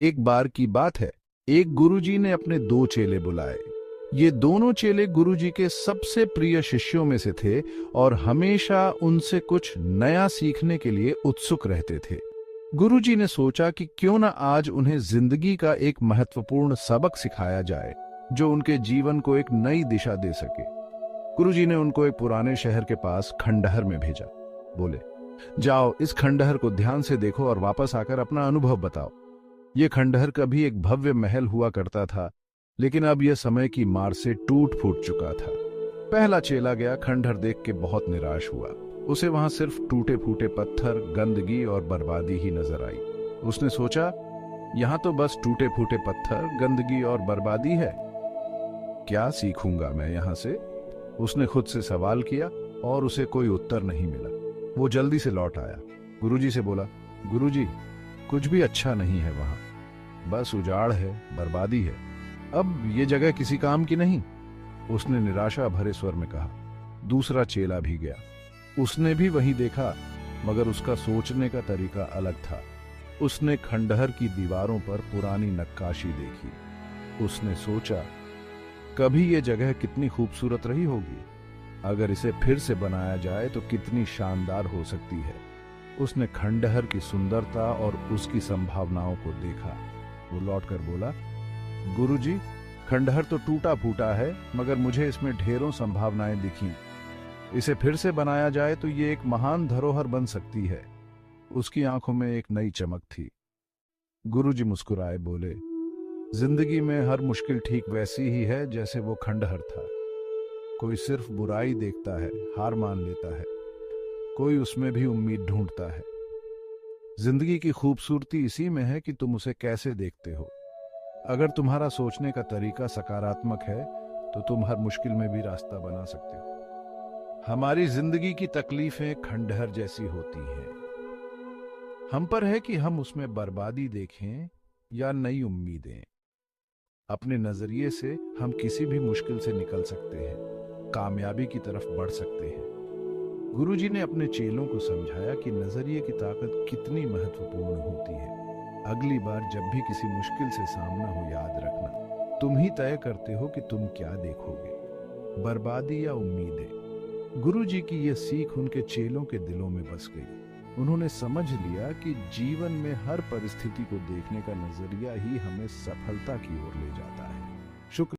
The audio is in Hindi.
एक बार की बात है, एक गुरुजी ने अपने दो चेले बुलाए। ये दोनों चेले गुरुजी के सबसे प्रिय शिष्यों में से थे और हमेशा उनसे कुछ नया सीखने के लिए उत्सुक रहते थे। गुरुजी ने सोचा कि क्यों न आज उन्हें जिंदगी का एक महत्वपूर्ण सबक सिखाया जाए, जो उनके जीवन को एक नई दिशा दे सके। गुरुजी ने उनको एक पुराने शहर के पास खंडहर में भेजा। बोले, जाओ इस खंडहर को ध्यान से देखो और वापस आकर अपना अनुभव बताओ। ये खंडहर कभी एक भव्य महल हुआ करता था, लेकिन अब यह समय की मार से टूट फूट चुका था। पहला चेला गया, खंडहर देख के बहुत निराश हुआ। उसे वहां सिर्फ टूटे फूटे पत्थर, गंदगी और बर्बादी ही नजर आई। उसने सोचा, यहां तो बस टूटे फूटे पत्थर, गंदगी और बर्बादी है। क्या सीखूंगा मैं यहां से? उसने खुद से सवाल किया और उसे कोई उत्तर नहीं मिला। वो जल्दी से लौट आया। गुरुजी से बोला, गुरुजी, कुछ भी अच्छा नहीं है वहां, बस उजाड़ है, बर्बादी है। अब ये जगह किसी काम की नहीं। उसने निराशा भरे स्वर में कहा। दूसरा चेला भी गया। उसने भी वही देखा, मगर उसका सोचने का तरीका अलग था। उसने खंडहर की दीवारों पर पुरानी नक्काशी देखी। उसने सोचा, कभी ये जगह कितनी खूबसूरत रही होगी। अगर इसे फिर से बनाया जाए तो कितनी शानदार हो सकती है। उसने खंडहर की सुंदरता और उसकी संभावनाओं को देखा। वो लौटकर बोला, गुरुजी, खंडहर तो टूटा फूटा है, मगर मुझे इसमें ढेरों संभावनाएं दिखी। इसे फिर से बनाया जाए तो ये एक महान धरोहर बन सकती है। उसकी आंखों में एक नई चमक थी। गुरुजी मुस्कुराए, बोले, जिंदगी में हर मुश्किल ठीक वैसी ही है जैसे वो खंडहर था। कोई सिर्फ बुराई देखता है, हार मान लेता है। कोई उसमें भी उम्मीद ढूंढता है। जिंदगी की खूबसूरती इसी में है कि तुम उसे कैसे देखते हो। अगर तुम्हारा सोचने का तरीका सकारात्मक है तो तुम हर मुश्किल में भी रास्ता बना सकते हो। हमारी जिंदगी की तकलीफें खंडहर जैसी होती हैं। हम पर है कि हम उसमें बर्बादी देखें या नई उम्मीदें। अपने नजरिए से हम किसी भी मुश्किल से निकल सकते हैं, कामयाबी की तरफ बढ़ सकते हैं। गुरुजी ने अपने चेलों को समझाया कि नजरिए की ताकत कितनी महत्वपूर्ण होती है। अगली बार जब भी किसी मुश्किल से सामना हो, याद रखना, तुम ही तय करते हो कि तुम क्या देखोगे, बर्बादी या उम्मीदें। गुरुजी की यह सीख उनके चेलों के दिलों में बस गई। उन्होंने समझ लिया कि जीवन में हर परिस्थिति को देखने का नजरिया ही हमें सफलता की ओर ले जाता है। शुक्र